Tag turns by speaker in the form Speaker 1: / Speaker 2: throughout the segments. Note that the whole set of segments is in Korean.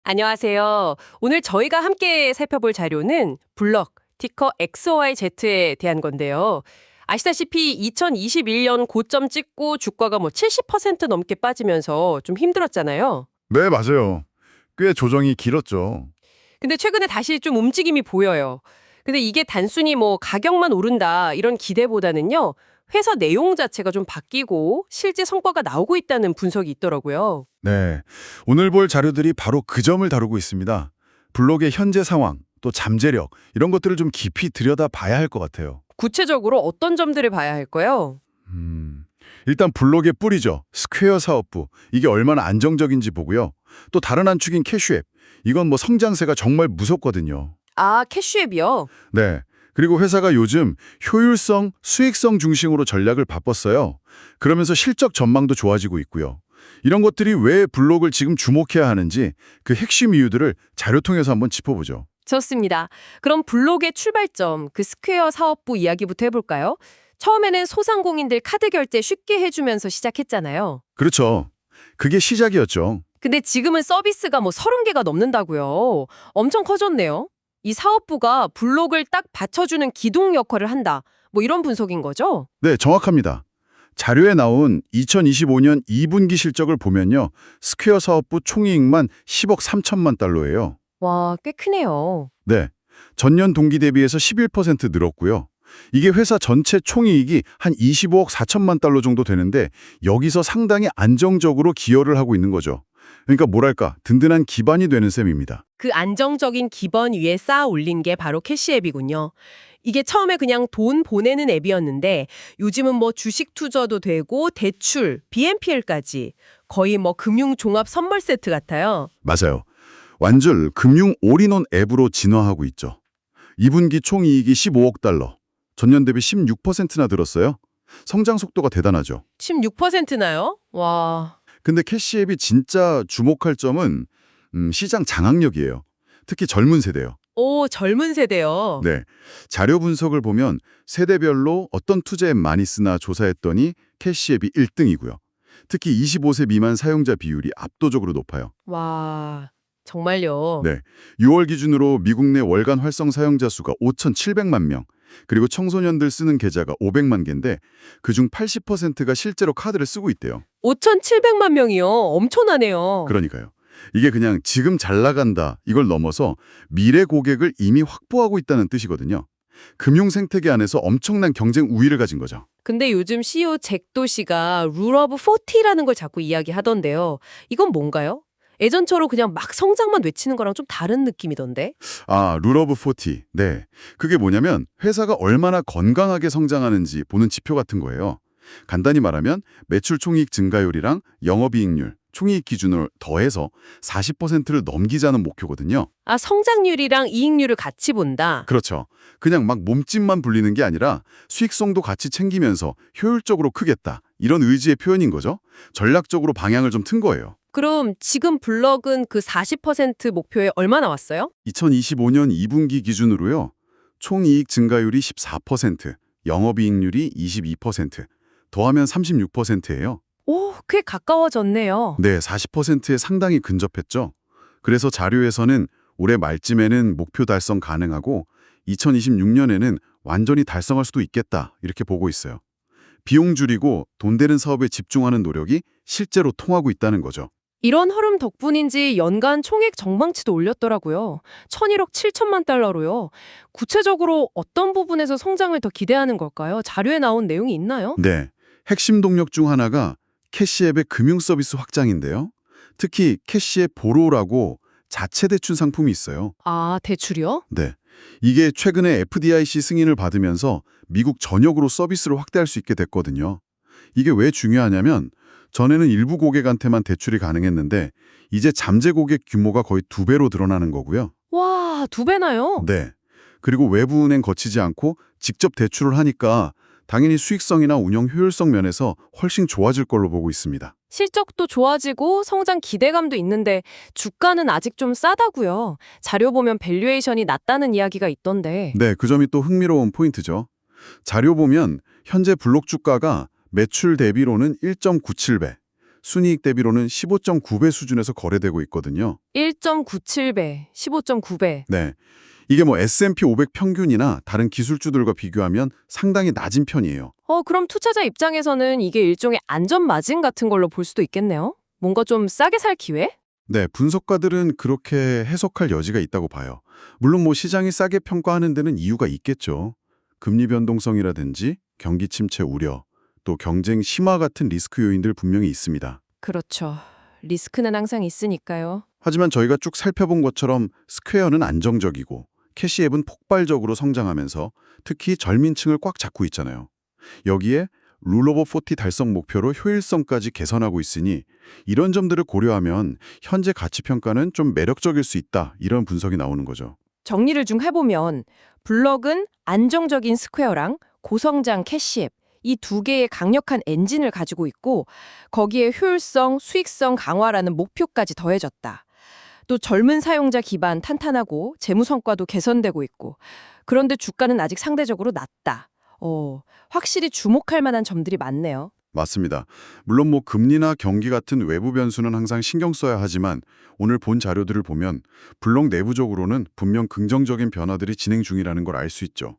Speaker 1: 안녕하세요. 오늘 저희가 함께 살펴볼 자료는 블럭, 티커 XYZ에 대한 건데요. 아시다시피 2021년 고점 찍고 주가가 70% 넘게 빠지면서 좀 힘들었잖아요.
Speaker 2: 네, 맞아요. 꽤 조정이 길었죠.
Speaker 1: 근데 최근에 다시 좀 움직임이 보여요. 근데 이게 단순히 가격만 오른다 이런 기대보다는요. 회사 내용 자체가 좀 바뀌고 실제 성과가 나오고 있다는 분석이 있더라고요.
Speaker 2: 네, 오늘 볼 자료들이 바로 그 점을 다루고 있습니다. 블록의 현재 상황, 또 잠재력, 이런 것들을 좀 깊이 들여다 봐야 할 것 같아요.
Speaker 1: 구체적으로 어떤 점들을 봐야 할까요?
Speaker 2: 일단 블록의 뿌리죠. 스퀘어 사업부. 이게 얼마나 안정적인지 보고요. 또 다른 한 축인 캐슈앱. 이건 성장세가 정말 무섭거든요.
Speaker 1: 아, 캐슈앱이요?
Speaker 2: 네. 그리고 회사가 요즘 효율성, 수익성 중심으로 전략을 바꿨어요. 그러면서 실적 전망도 좋아지고 있고요. 이런 것들이 왜 블록을 지금 주목해야 하는지 그 핵심 이유들을 자료 통해서 한번 짚어보죠.
Speaker 1: 좋습니다. 그럼 블록의 출발점, 그 스퀘어 사업부 이야기부터 해볼까요? 처음에는 소상공인들 카드 결제 쉽게 해주면서 시작했잖아요.
Speaker 2: 그렇죠. 그게 시작이었죠.
Speaker 1: 근데 지금은 서비스가 30개가 넘는다고요. 엄청 커졌네요. 이 사업부가 블록을 딱 받쳐주는 기둥 역할을 한다. 이런 분석인 거죠?
Speaker 2: 네, 정확합니다. 자료에 나온 2025년 2분기 실적을 보면요. 스퀘어 사업부 총이익만 10억 3천만 달러예요.
Speaker 1: 와, 꽤 크네요.
Speaker 2: 네, 전년 동기 대비해서 11% 늘었고요. 이게 회사 전체 총이익이 한 25억 4천만 달러 정도 되는데 여기서 상당히 안정적으로 기여를 하고 있는 거죠. 그러니까 뭐랄까 든든한 기반이 되는 셈입니다.
Speaker 1: 그 안정적인 기반 위에 쌓아 올린 게 바로 캐시앱이군요. 이게 처음에 그냥 돈 보내는 앱이었는데 요즘은 주식 투자도 되고 대출, BNPL까지 거의 금융 종합 선물 세트 같아요.
Speaker 2: 맞아요. 완전 금융 올인원 앱으로 진화하고 있죠. 2분기 총이익이 15억 달러, 전년 대비 16%나 늘었어요. 성장 속도가 대단하죠.
Speaker 1: 16%나요? 와.
Speaker 2: 근데 캐시앱이 진짜 주목할 점은 시장 장악력이에요. 특히 젊은 세대요.
Speaker 1: 오, 젊은 세대요.
Speaker 2: 네, 자료 분석을 보면 세대별로 어떤 투자앱 많이 쓰나 조사했더니 캐시앱이 1등이고요. 특히 25세 미만 사용자 비율이 압도적으로 높아요.
Speaker 1: 와, 정말요.
Speaker 2: 네, 6월 기준으로 미국 내 월간 활성 사용자 수가 5,700만 명, 그리고 청소년들 쓰는 계좌가 500만 개인데 그중 80%가 실제로 카드를 쓰고 있대요.
Speaker 1: 5,700만 명이요. 엄청나네요.
Speaker 2: 그러니까요. 이게 그냥 지금 잘 나간다 이걸 넘어서 미래 고객을 이미 확보하고 있다는 뜻이거든요. 금융 생태계 안에서 엄청난 경쟁 우위를 가진 거죠.
Speaker 1: 근데 요즘 CEO 잭도 씨가 룰 오브 40라는 걸 자꾸 이야기하던데요. 이건 뭔가요? 예전처럼 그냥 막 성장만 외치는 거랑 좀 다른 느낌이던데.
Speaker 2: 아, 룰 오브 40. 네. 그게 뭐냐면 회사가 얼마나 건강하게 성장하는지 보는 지표 같은 거예요. 간단히 말하면 매출 총이익 증가율이랑 영업이익률, 총이익 기준을 더해서 40%를 넘기자는 목표거든요.
Speaker 1: 아, 성장률이랑 이익률을 같이 본다.
Speaker 2: 그렇죠. 그냥 막 몸집만 불리는 게 아니라 수익성도 같이 챙기면서 효율적으로 크겠다. 이런 의지의 표현인 거죠. 전략적으로 방향을 좀 튼 거예요.
Speaker 1: 그럼 지금 블럭은 그 40% 목표에 얼마 나왔어요?
Speaker 2: 2025년 2분기 기준으로요. 총이익 증가율이 14%, 영업이익률이 22%, 더하면 36%예요.
Speaker 1: 오, 꽤 가까워졌네요.
Speaker 2: 네, 40%에 상당히 근접했죠. 그래서 자료에서는 올해 말쯤에는 목표 달성 가능하고 2026년에는 완전히 달성할 수도 있겠다 이렇게 보고 있어요. 비용 줄이고 돈 되는 사업에 집중하는 노력이 실제로 통하고 있다는 거죠.
Speaker 1: 이런 흐름 덕분인지 연간 총액 전망치도 올렸더라고요. 1,001억 7천만 달러로요. 구체적으로 어떤 부분에서 성장을 더 기대하는 걸까요? 자료에 나온 내용이 있나요?
Speaker 2: 네, 핵심 동력 중 하나가 캐시앱의 금융 서비스 확장인데요. 특히 캐시앱 보로라고 자체 대출 상품이 있어요.
Speaker 1: 아, 대출이요?
Speaker 2: 네, 이게 최근에 FDIC 승인을 받으면서 미국 전역으로 서비스를 확대할 수 있게 됐거든요. 이게 왜 중요하냐면 전에는 일부 고객한테만 대출이 가능했는데 이제 잠재 고객 규모가 거의 2배로 늘어나는 거고요.
Speaker 1: 와, 2배나요?
Speaker 2: 네. 그리고 외부 은행 거치지 않고 직접 대출을 하니까 당연히 수익성이나 운영 효율성 면에서 훨씬 좋아질 걸로 보고 있습니다.
Speaker 1: 실적도 좋아지고 성장 기대감도 있는데 주가는 아직 좀 싸다고요. 자료 보면 밸류에이션이 낮다는 이야기가 있던데.
Speaker 2: 네, 그 점이 또 흥미로운 포인트죠. 자료 보면 현재 블록 주가가 매출 대비로는 1.97배, 순이익 대비로는 15.9배 수준에서 거래되고 있거든요.
Speaker 1: 1.97배, 15.9배.
Speaker 2: 네. 이게 뭐 S&P 500 평균이나 다른 기술주들과 비교하면 상당히 낮은 편이에요.
Speaker 1: 그럼 투자자 입장에서는 이게 일종의 안전 마진 같은 걸로 볼 수도 있겠네요. 뭔가 좀 싸게 살 기회?
Speaker 2: 네, 분석가들은 그렇게 해석할 여지가 있다고 봐요. 물론 뭐 시장이 싸게 평가하는 데는 이유가 있겠죠. 금리 변동성이라든지 경기 침체 우려, 또 경쟁 심화 같은 리스크 요인들 분명히 있습니다.
Speaker 1: 그렇죠. 리스크는 항상 있으니까요.
Speaker 2: 하지만 저희가 쭉 살펴본 것처럼 스퀘어는 안정적이고 캐시앱은 폭발적으로 성장하면서 특히 젊은층을 꽉 잡고 있잖아요. 여기에 룰 오버 40 달성 목표로 효율성까지 개선하고 있으니 이런 점들을 고려하면 현재 가치 평가는 좀 매력적일 수 있다, 이런 분석이 나오는 거죠.
Speaker 1: 정리를 좀 해보면 블럭은 안정적인 스퀘어랑 고성장 캐시앱 이 두 개의 강력한 엔진을 가지고 있고 거기에 효율성, 수익성 강화라는 목표까지 더해졌다. 또 젊은 사용자 기반 탄탄하고 재무 성과도 개선되고 있고 그런데 주가는 아직 상대적으로 낮다. 확실히 주목할 만한 점들이 많네요.
Speaker 2: 맞습니다. 물론 뭐 금리나 경기 같은 외부 변수는 항상 신경 써야 하지만 오늘 본 자료들을 보면 블록 내부적으로는 분명 긍정적인 변화들이 진행 중이라는 걸 알 수 있죠.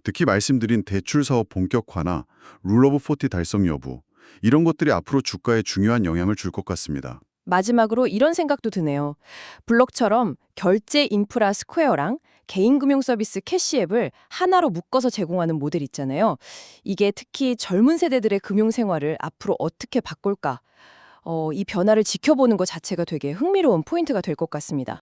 Speaker 2: 특히 말씀드린 대출 사업 본격화나 룰 오브 40 달성 여부, 이런 것들이 앞으로 주가에 중요한 영향을 줄 것 같습니다.
Speaker 1: 마지막으로 이런 생각도 드네요. 블록처럼 결제 인프라 스퀘어랑 개인 금융 서비스 캐시앱을 하나로 묶어서 제공하는 모델 있잖아요. 이게 특히 젊은 세대들의 금융 생활을 앞으로 어떻게 바꿀까? 이 변화를 지켜보는 것 자체가 되게 흥미로운 포인트가 될 것 같습니다.